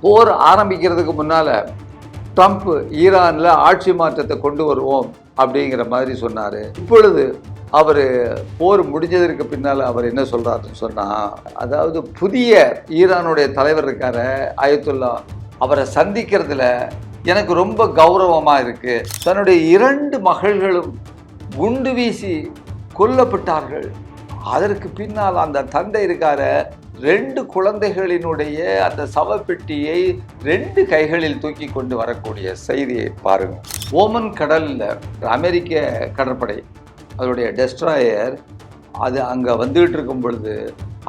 போர் ஆரம்பிக்கிறதுக்கு முன்னால ட்ரம்ப் ஈரான்ல ஆட்சி மாற்றத்தை கொண்டு வருவோம் அப்படிங்கிற மாதிரி சொன்னாரு. இப்பொழுது அவர் போர் முடிஞ்சதற்கு பின்னால் அவர் என்ன சொல்றாருன்னு சொன்னா, அதாவது புதிய ஈரானுடைய தலைவர் இருக்கார அயத்துல்லா, அவரை சந்திக்கிறதுல எனக்கு ரொம்ப கௌரவமா இருக்கு. தன்னுடைய 2 மகள்களும் குண்டு வீசி கொல்லப்பட்டார்கள். அதற்கு பின்னால் அந்த தந்தை இருக்கார 2 குழந்தைகளினுடைய அந்த சவப்பெட்டியை 2 கைகளில் தூக்கி கொண்டு வரக்கூடிய செய்தியை பாருங்க. ஓமன் கடலில் அமெரிக்க கடற்படை அதனுடைய டெஸ்ட்ராயர் அது அங்கே வந்துகிட்டு இருக்கும் பொழுது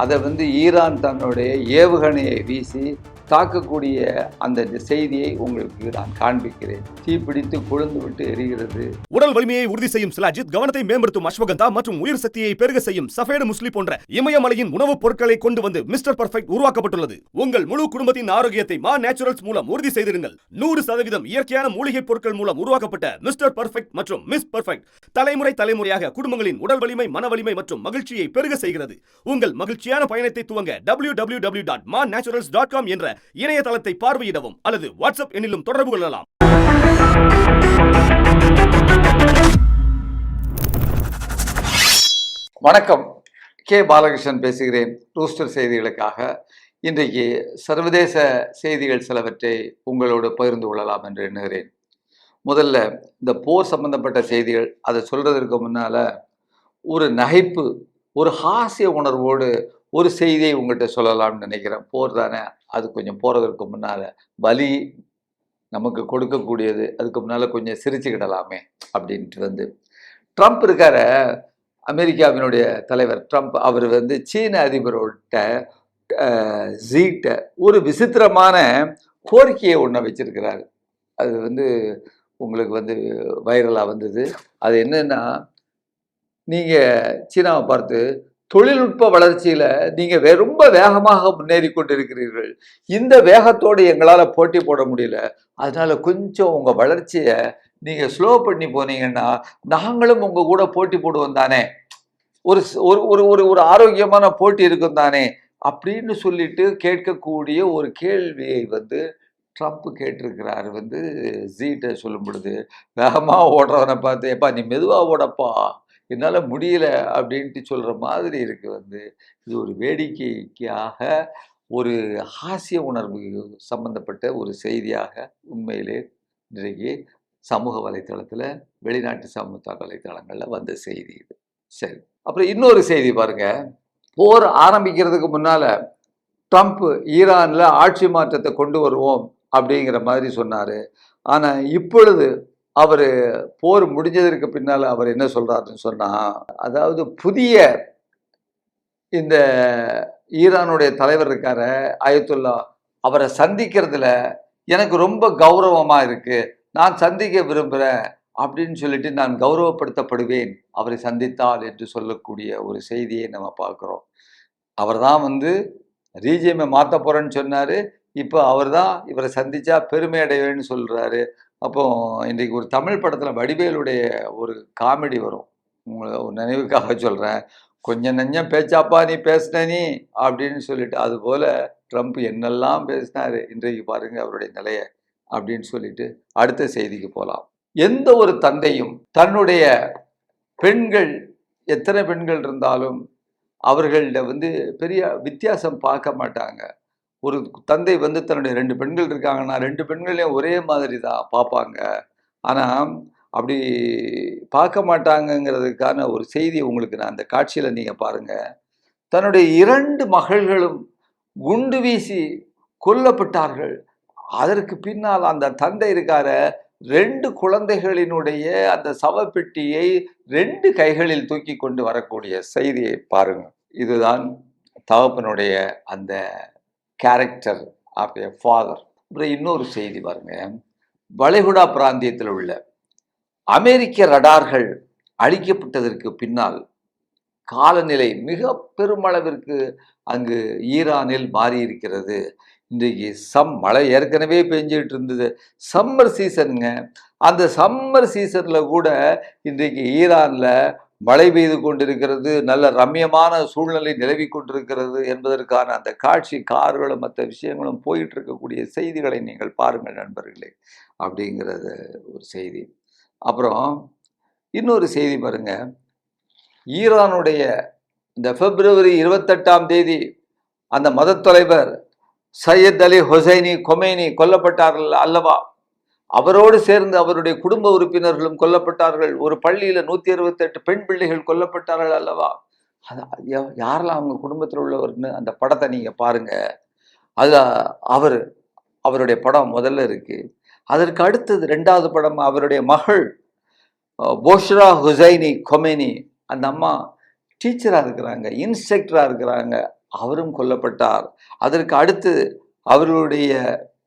அதை ஈரான் தன்னுடைய ஏவுகணையை வீசி தாக்கக்கூடிய அந்த செய்தியை உங்களுக்கு நான் காண்பிக்கிறேன். தீப்பிடித்து கொழுந்து விட்டு எரிகிறது. உடல் வலிமையை உறுதி செய்யும் சிலாஜித், கவனத்தை மேம்படுத்தும் அஸ்வகந்தா மற்றும் உயிர் சக்தியை பெருக செய்யும் சஃபேடு முஸ்லி போன்ற இமயமலையின் உணவுப் பொருட்களை கொண்டு வந்து மிஸ்டர் பர்ஃபெக்ட் உருவாக்கப்பட்டுள்ளது. உங்கள் முழு குடும்பத்தின் ஆரோக்கியத்தை மா நேச்சுரல்ஸ் மூலம் உறுதி செய்திருங்கள். 100% இயற்கையான மூலிகை பொருட்கள் மூலம் உருவாக்கப்பட்ட மிஸ்டர் பர்ஃபெக்ட் மற்றும் மிஸ் பர்ஃபெக்ட் தலைமுறையாக குடும்பங்களின் உடல் வலிமை, மன வலிமை மற்றும் மகிழ்ச்சியை பெருக செய்கிறது. உங்கள் மகிழ்ச்சியான பயணத்தை துவங்க www.mannaturals.com என்ற இணையதளத்தை பார்வையிடவும் அல்லது வாட்ஸ்அப் எண்ணிலும் தொடர்பு கொள்ளலாம். வணக்கம், கே பாலகிருஷ்ணன் பேசுகிறேன் ரூஸ்டர் செய்திகளுக்காக. இன்றைக்கு சர்வதேச செய்திகள் சிலவற்றை உங்களோடு பகிர்ந்து கொள்ளலாம் என்று எண்ணுகிறேன். முதல்ல இந்த போர் சம்பந்தப்பட்ட செய்திகள், அதை சொல்றதற்கு முன்னால ஒரு நகைப்பு, ஒரு ஹாஸ்ய உணர்வோடு ஒரு செய்தியை உங்கள்கிட்ட சொல்லலாம்னு நினைக்கிறேன். போர் தானே, அது கொஞ்சம் போகிறதுக்கு முன்னால் வலி நமக்கு கொடுக்கக்கூடியது, அதுக்கு முன்னால் கொஞ்சம் சிரிச்சுக்கிடலாமே அப்படின்ட்டு ட்ரம்ப் இருக்கார அமெரிக்காவினுடைய தலைவர் ட்ரம்ப், அவர் சீன அதிபரோட ஜீட்ட ஒரு விசித்திரமான கோரிக்கையை ஒன்று வச்சிருக்கிறாரு. அது உங்களுக்கு வைரலாக வந்தது. அது என்னன்னா, நீங்கள் சீனாவை பார்த்து தொழில்நுட்ப வளர்ச்சியில் நீங்கள் ரொம்ப வேகமாக முன்னேறி கொண்டிருக்கிறீர்கள், இந்த வேகத்தோடு எங்களால் போட்டி போட முடியல, அதனால கொஞ்சம் உங்கள் வளர்ச்சியை நீங்கள் ஸ்லோ பண்ணி போனீங்கன்னா நாங்களும் உங்கள் கூட போட்டி போடுவோம் தானே, ஒரு ஒரு ஒரு ஒரு ஆரோக்கியமான போட்டி இருக்கும் தானே அப்படின்னு சொல்லிட்டு கேட்கக்கூடிய ஒரு கேள்வியை ட்ரம்ப் கேட்டிருக்கிறார். ஜீட்டை சொல்லும் பொழுது வேகமாக ஓடுறவனை பார்த்து, எப்பா நீ மெதுவாக ஓடப்பா, என்னால் முடியல அப்படின்ட்டு சொல்கிற மாதிரி இருக்கு. இது ஒரு வேடிக்கைக்காக, ஒரு ஹாஸ்ய உணர்வு சம்பந்தப்பட்ட ஒரு செய்தியாக உண்மையிலே இன்றைக்கு சமூக வலைத்தளத்தில், வெளிநாட்டு சமூக வலைத்தளங்களில் வந்த செய்தி இது. சரி, அப்புறம் இன்னொரு செய்தி பாருங்க. போர் ஆரம்பிக்கிறதுக்கு முன்னால ட்ரம்ப் ஈரானில் ஆட்சி மாற்றத்தை கொண்டு வருவோம் அப்படிங்கிற மாதிரி சொன்னார். ஆனால் இப்பொழுது அவர் போர் முடிஞ்சதற்கு பின்னால் அவர் என்ன சொல்றாருன்னு சொன்னா, அதாவது புதிய இந்த ஈரானுடைய தலைவர் இருக்கார அயத்துல்லா, அவரை சந்திக்கிறதுல எனக்கு ரொம்ப கௌரவமா இருக்கு, நான் சந்திக்க விரும்புகிறேன் அப்படின்னு சொல்லிட்டு நான் கௌரவப்படுத்தப்படுவேன் அவரை சந்தித்தால் என்று சொல்லக்கூடிய ஒரு செய்தியை நம்ம பார்க்குறோம். அவர் தான் ரீஜியமை மாற்ற போறேன்னு சொன்னார். இப்போ அவர் தான் இவரை சந்திச்சா பெருமை அடைவேன்னு சொல்றாரு. அப்போ இன்றைக்கு ஒரு தமிழ் படத்தில் வடிவேலுடைய ஒரு காமெடி வரும், உங்களை ஒரு நினைவுக்காக சொல்கிறேன். கொஞ்சம் நெஞ்சம் பேச்சாப்பா நீ பேசின நீ அப்படின்னு சொல்லிட்டு, அதுபோல் ட்ரம்ப் என்னெல்லாம் பேசினார் இன்றைக்கு பாருங்க அவருடைய நிலையை அப்படின்னு சொல்லிட்டு அடுத்த செய்திக்கு போகலாம். எந்த ஒரு தந்தையும் தன்னுடைய பெண்கள், எத்தனை பெண்கள் இருந்தாலும் அவர்கள்ட்ட பெரிய வித்தியாசம் பார்க்க மாட்டாங்க. ஒரு தந்தை தன்னுடைய 2 பெண்கள் இருக்காங்கன்னா 2 பெண்களையும் ஒரே மாதிரி தான் பார்ப்பாங்க. ஆனால் அப்படி பார்க்க மாட்டாங்கங்கிறதுக்கான ஒரு செய்தி உங்களுக்கு நான் அந்த காட்சியில் நீங்கள் பாருங்கள். தன்னுடைய 2 மகள்களும் குண்டு வீசி கொல்லப்பட்டார்கள். அதற்கு பின்னால் அந்த தந்தை இருக்கார 2 குழந்தைகளினுடைய அந்த சவப்பெட்டியை 2 கைகளில் தூக்கி கொண்டு வரக்கூடிய செய்தியை பாருங்கள். இதுதான் தகப்பனுடைய அந்த கேரக்டர் ஆஃப் எ ஃபாதர். அப்புறம் இன்னொரு செய்தி பாருங்க. வளைகுடா பிராந்தியத்தில் உள்ள அமெரிக்க ரடார்கள் அழிக்கப்பட்டதற்கு பின்னால் காலநிலை மிக பெருமளவிற்கு அங்கு ஈரானில் மாறி இருக்கிறது. இன்றைக்கு மழை ஏற்கனவே பெஞ்சிட்டு இருந்தது, சம்மர் சீசனுங்க. அந்த சம்மர் சீசனில் கூட இன்றைக்கு ஈரானில் மழை பெய்து கொண்டிருக்கிறது, நல்ல ரம்யமான சூழ்நிலை நிலவி கொண்டிருக்கிறது என்பதற்கான அந்த காட்சி, கார்களும் மற்ற விஷயங்களும் போயிட்டு இருக்கக்கூடிய செய்திகளை நீங்கள் பாருங்கள் நண்பர்களே, அப்படிங்கிறது ஒரு செய்தி. அப்புறம் இன்னொரு செய்தி பாருங்க, ஈரானுடைய இந்த பிப்ரவரி 28ஆம் தேதி அந்த மத தலைவர் சையத் அலி ஹொசைனி கொமேனி கொல்லப்பட்டார்கள் அல்லவா? அவரோடு சேர்ந்து அவருடைய குடும்ப உறுப்பினர்களும் கொல்லப்பட்டார்கள். ஒரு பள்ளியில 168 பெண் பிள்ளைகள் கொல்லப்பட்டார்கள் அல்லவா? யாரெல்லாம் அவங்க குடும்பத்தில் உள்ளவர்னு அந்த படத்தை நீங்க பாருங்க. அது அவருடைய படம் முதல்ல இருக்கு. அதற்கு அடுத்தது 2வது படம் அவருடைய மகள் போஷ்ரா ஹுசைனி கொமேனி. அந்த அம்மா டீச்சரா இருக்கிறாங்க, இன்ஸ்ட்ரக்டரா இருக்கிறாங்க. அவரும் கொல்லப்பட்டார். அதற்கு அடுத்து அவர்களுடைய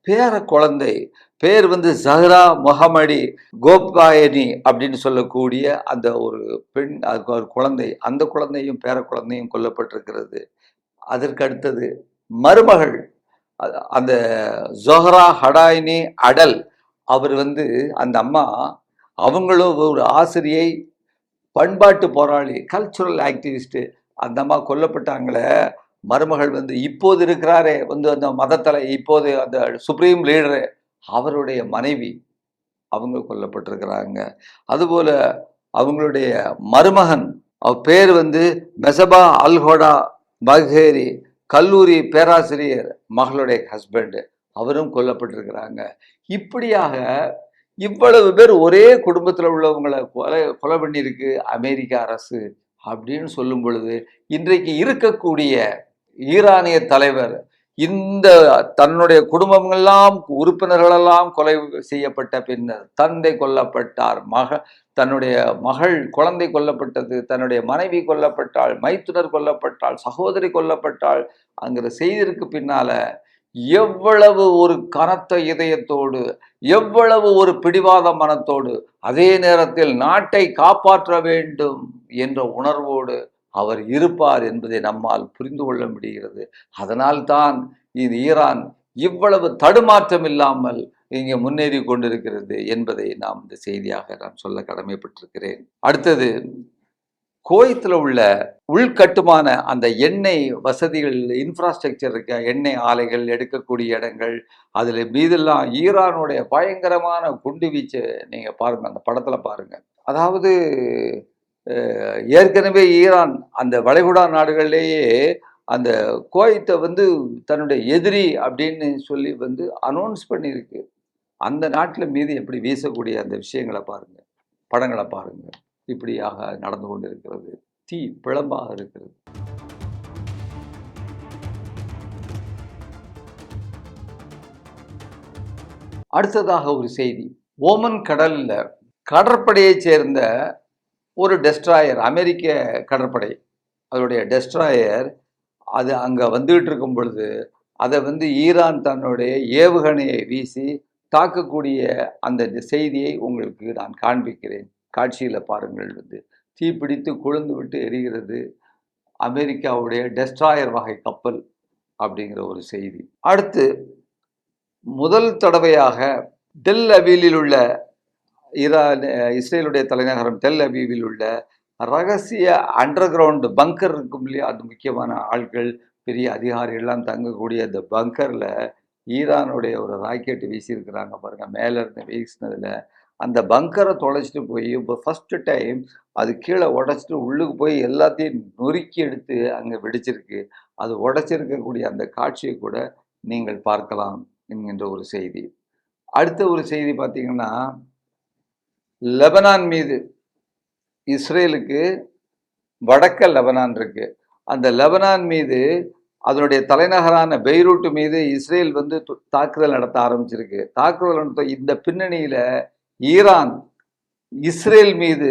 பேர குழந்தை, பேர் ஜஹ்ரா முஹம்மடி கோப்காயனி அப்படின்னு சொல்லக்கூடிய அந்த ஒரு பெண், ஒரு குழந்தை, அந்த குழந்தையும் பேர குழந்தையும் கொல்லப்பட்டிருக்கிறது. அதற்கு அடுத்தது மருமகள் அந்த ஜொஹரா ஹடாயினி அடல், அவர் அந்த அம்மா, அவங்களும் ஒரு ஆசிரியை, பண்பாட்டு போராளி, கல்ச்சுரல் ஆக்டிவிஸ்ட். அந்த அம்மா கொல்லப்பட்டாங்களே. மருமகள் இப்போது இருக்கிறாரே அந்த மதத்தலை, இப்போது அந்த சுப்ரீம் லீடரு, அவருடைய மனைவி, அவங்க கொல்லப்பட்டிருக்கிறாங்க. அதுபோல அவங்களுடைய மருமகன், அவர் பேர் மெசபா அல்ஹோடா பஹேரி, கல்லூரி பேராசிரியர், மகளுடைய ஹஸ்பண்ட், அவரும் கொல்லப்பட்டிருக்கிறாங்க. இப்படியாக இவ்வளவு பேர் ஒரே குடும்பத்தில் உள்ளவங்களை கொலை பண்ணியிருக்கு அமெரிக்க அரசு அப்படின்னு சொல்லும் பொழுது, இன்றைக்கு இருக்கக்கூடிய ஈரானிய தலைவர் இந்த தன்னுடைய குடும்பங்கள்லாம் உறுப்பினர்களெல்லாம் கொலை செய்யப்பட்ட பின்னர் தந்தை கொல்லப்பட்டார், தன்னுடைய மகள் குழந்தை கொல்லப்பட்டது, தன்னுடைய மனைவி கொல்லப்பட்டாள், மைத்துனர் கொல்லப்பட்டாள், சகோதரி கொல்லப்பட்டாள் அங்கிற செய்திருக்கு பின்னால எவ்வளவு ஒரு கனத்த இதயத்தோடு, எவ்வளவு ஒரு பிடிவாத மனத்தோடு, அதே நேரத்தில் நாட்டை காப்பாற்ற வேண்டும் என்ற உணர்வோடு அவர் இருப்பார் என்பதை நம்மால் புரிந்து கொள்ள முடிகிறது. அதனால்தான் இது ஈரான் இவ்வளவு தடுமாற்றம் இல்லாமல் இங்கே முன்னேறி கொண்டிருக்கிறது என்பதை நாம் இந்த செய்தியாக நான் சொல்ல கடமைப்பட்டிருக்கிறேன். அடுத்தது, குவைத்தில் உள்ள உள்கட்டுமான அந்த எண்ணெய் வசதிகள், இன்ஃப்ராஸ்ட்ரக்சர் இருக்க, எண்ணெய் ஆலைகள் எடுக்கக்கூடிய இடங்கள், அதில் மீதெல்லாம் ஈரானுடைய பயங்கரமான குண்டு வீச்சு நீங்க பாருங்க, அந்த படத்துல பாருங்க. அதாவது ஏற்கனவே ஈரான் அந்த வளைகுடா நாடுகளிலேயே அந்த குவைத்தை தன்னுடைய எதிரி அப்படின்னு சொல்லி அனௌன்ஸ் பண்ணியிருக்கு. அந்த நாட்டில் மீது எப்படி வீசக்கூடிய அந்த விஷயங்களை பாருங்க, படங்களை பாருங்க. இப்படியாக நடந்து கொண்டிருக்கிறது. தீ பிளம்பாக இருக்கிறது. அடுத்ததாக ஒரு செய்தி, ஓமன் கடல்ல கடற்படையைச் சேர்ந்த ஒரு டெஸ்ட்ராயர், அமெரிக்க கடற்படை, அதனுடைய டெஸ்ட்ராயர் அது அங்கே வந்துகிட்டு இருக்கும் பொழுது அதை ஈரான் தன்னுடைய ஏவுகணையை வீசி தாக்கக்கூடிய அந்த செய்தியை உங்களுக்கு நான் காண்பிக்கிறேன். காட்சியில் பாருங்கள். தீப்பிடித்து கொழுந்து விட்டு எரிகிறது அமெரிக்காவுடைய டெஸ்ட்ராயர் வகை கப்பல் அப்படிங்கிற ஒரு செய்தி. அடுத்து, முதல் தடவையாக டெல் அபீலில் உள்ள இஸ்ரேலுடைய தலைநகரம் டெல் அபீவில் உள்ள ரகசிய அண்டர் கிரவுண்ட் பங்கர் இருக்கும் இல்லையா, அது முக்கியமான ஆட்கள், பெரிய அதிகாரிகள்லாம் தங்கக்கூடிய அந்த பங்கரில் ஈரானுடைய ஒரு ராக்கெட் வீசியிருக்கிறாங்க பாருங்க. மேலே இருந்து வீசினதில் அந்த பங்கரை தொலைச்சிட்டு போய் இப்போ ஃபஸ்ட்டு டைம் அது கீழே உடச்சிட்டு உள்ளுக்கு போய் எல்லாத்தையும் நொறுக்கி எடுத்து அங்கே வெடிச்சிருக்கு. அது உடைச்சிருக்கக்கூடிய அந்த காட்சியை கூட நீங்கள் பார்க்கலாம் என்கின்ற ஒரு செய்தி. அடுத்த ஒரு செய்தி பார்த்தீங்கன்னா, லெபனான் மீது, இஸ்ரேலுக்கு வடக்க லெபனான் இருக்கு, அந்த லெபனான் மீது அதனுடைய தலைநகரான பெய்ரூட் மீது இஸ்ரேல் தாக்குதல் நடத்த ஆரம்பிச்சிருக்கு. தாக்குதல் நடத்த இந்த பின்னணியில ஈரான் இஸ்ரேல் மீது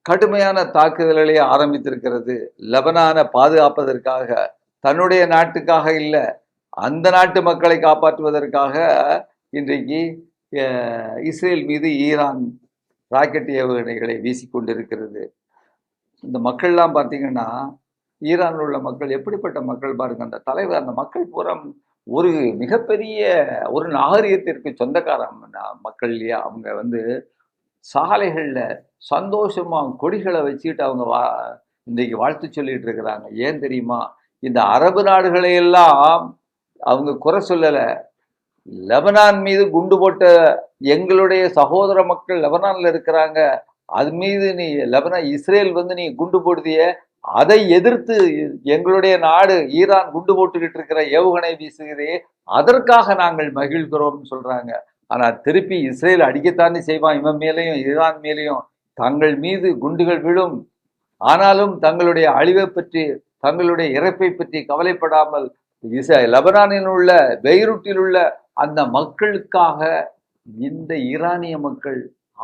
கடுமையான தாக்குதல்களை ஆரம்பித்திருக்கிறது. லெபனானை பாதுகாப்பதற்காக, தன்னுடைய நாட்டுக்காக இல்லை, அந்த நாட்டு மக்களை காப்பாற்றுவதற்காக இன்றைக்கு இஸ்ரேல் மீது ஈரான் ராக்கெட் ஏவுகணைகளை வீசிக்கொண்டிருக்கிறது. இந்த மக்கள்லாம் பார்த்தீங்கன்னா, ஈரானில் உள்ள மக்கள் எப்படிப்பட்ட மக்கள் பாருங்க. அந்த தலைவர், அந்த மக்கள் புறம் ஒரு மிகப்பெரிய ஒரு நாகரிகத்திற்கு சொந்தக்கார மக்கள் இல்லையா. அவங்க சாலைகளில் சந்தோஷமாக கொடிகளை வச்சுக்கிட்டு அவங்க இன்றைக்கு வாழ்த்து சொல்லிட்டு இருக்கிறாங்க. ஏன் தெரியுமா? இந்த அரபு நாடுகளை எல்லாம் அவங்க குறை சொல்லலை. லெபனான் மீது குண்டு போட்ட எங்களுடைய சகோதர மக்கள் லெபனான்ல இருக்கிறாங்க, அது மீது நீ இஸ்ரேல் நீ குண்டு போடுதிய, அதை எதிர்த்து எங்களுடைய நாடு ஈரான் குண்டு போட்டுக்கிட்டு இருக்கிற ஏவுகணை வீசுகிறதே, அதற்காக நாங்கள் மகிழ்கிறோம்னு சொல்றாங்க. ஆனா திருப்பி இஸ்ரேல் அடிக்கத்தானே செய்வான், இவன் மேலேயும் ஈரான் மேலேயும் தங்கள் மீது குண்டுகள் விழும். ஆனாலும் தங்களுடைய அழிவை பற்றி, தங்களுடைய இறப்பை பற்றி கவலைப்படாமல் லெபனானில் உள்ள பெய்ரூட்டில் உள்ள அந்த மக்களுக்காக இந்த ஈரானிய மக்கள்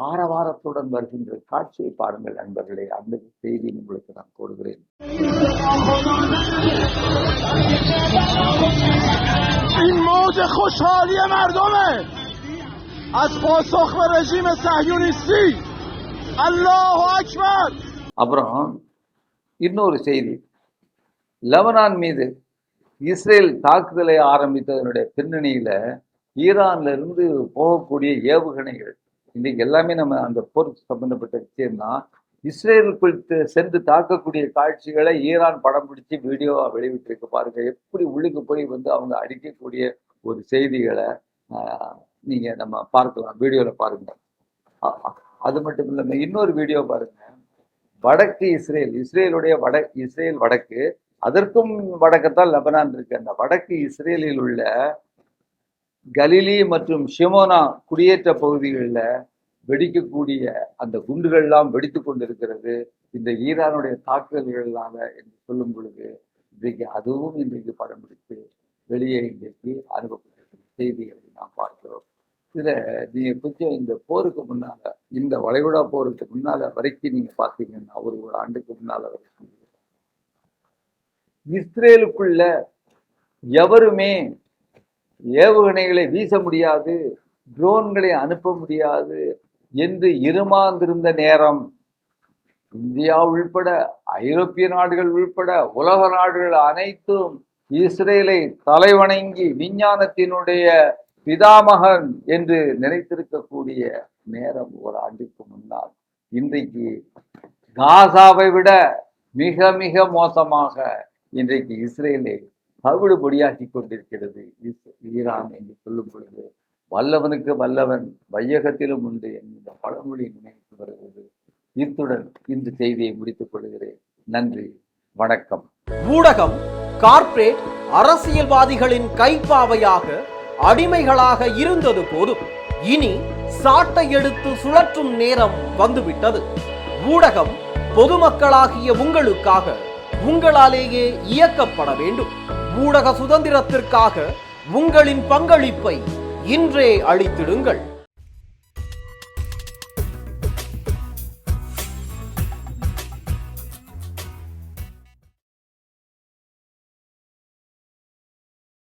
ஆரவாரத்துடன் வருகின்ற காட்சியை பாருங்கள் நண்பர்களே. அந்த செய்தி உங்களுக்கு நான் போடுகிறேன். அப்புறம் இன்னொரு செய்தி, லெபனான் மீது இஸ்ரேல் தாக்குதலை ஆரம்பித்ததனுடைய பின்னணியில ஈரான்ல இருந்து போகக்கூடிய ஏவுகணைகள், இன்னைக்கு எல்லாமே நம்ம அந்த போருக்கு சம்பந்தப்பட்ட விஷயம்தான். இஸ்ரேலுக்குள் சென்று தாக்கக்கூடிய காட்சிகளை ஈரான் படம் பிடிச்சி வீடியோவா வெளியிட்டிருக்கு பாருங்க. எப்படி உள்ளுக்கு போய் அவங்க அடிக்கக்கூடிய ஒரு செய்திகளை நீங்க நம்ம பார்க்கலாம், வீடியோல பாருங்க. அது மட்டும் இல்லாம இன்னொரு வீடியோ பாருங்க. வடக்கு இஸ்ரேலுடைய இஸ்ரேல் வடக்கு, அதற்கும் வடக்கத்தான் லெபனான் இருக்கு. அந்த வடக்கு இஸ்ரேலில் உள்ள கலிலி மற்றும் ஷிமோனா குடியேற்ற பகுதிகளில் வெடிக்கக்கூடிய அந்த குண்டுகள்லாம் வெடித்து கொண்டிருக்கிறது இந்த ஈரானுடைய தாக்குதல்களாக என்று சொல்லும் பொழுது இன்றைக்கு அதுவும் இன்றைக்கு படம் பிடித்து வெளியே இன்றைக்கு அனுப்பப்பட்டிருக்கிற செய்திகளை நாம் பார்க்கிறோம். இதுல நீங்க கொஞ்சம் இந்த போருக்கு முன்னால, இந்த வளைகுடா போருக்கு முன்னால வரைக்கும் நீங்க பார்த்தீங்கன்னா, ஒரு ஆண்டுக்கு முன்னால வரைக்கும் இஸ்ரேலுக்குள்ள எவருமே ஏவுகணைகளை வீச முடியாது, ட்ரோன்களை அனுப்ப முடியாது என்று இருமாந்திருந்த நேரம், இந்தியா உள்பட, ஐரோப்பிய நாடுகள் உள்பட, உலக நாடுகள் அனைத்தும் இஸ்ரேலை தலைவணங்கி விஞ்ஞானத்தினுடைய பிதாமகன் என்று நினைத்திருக்கக்கூடிய நேரம் ஒரு ஆண்டுக்கு முன்னால், இன்றைக்கு காசாவை விட மிக மிக மோசமாக இன்றைக்கு இஸ்ரேலை பகுடுபொடியாக்கி கொண்டிருக்கிறது ஈரான் என்று சொல்லும் பொழுது, வல்லவனுக்கு வல்லவன் வையகத்திலும் உண்டு என்ற பழமொழி நினைத்து வருகிறது. இத்துடன் இந்த செய்தியை முடித்துக் கொள்கிறேன். நன்றி, வணக்கம். ஊடகம் கார்ப்பரேட் அரசியல்வாதிகளின் கைப்பாவையாக, அடிமைகளாக இருந்தது போதும். இனி சாட்டை எடுத்து சுழற்றும் நேரம் வந்துவிட்டது. ஊடகம் பொதுமக்களாகிய உங்களுக்காக, உங்களாலேயே இயக்கப்பட வேண்டும். ஊடக சுதந்திரத்திற்காக உங்களின் பங்களிப்பை இன்றே அளித்திடுங்கள்.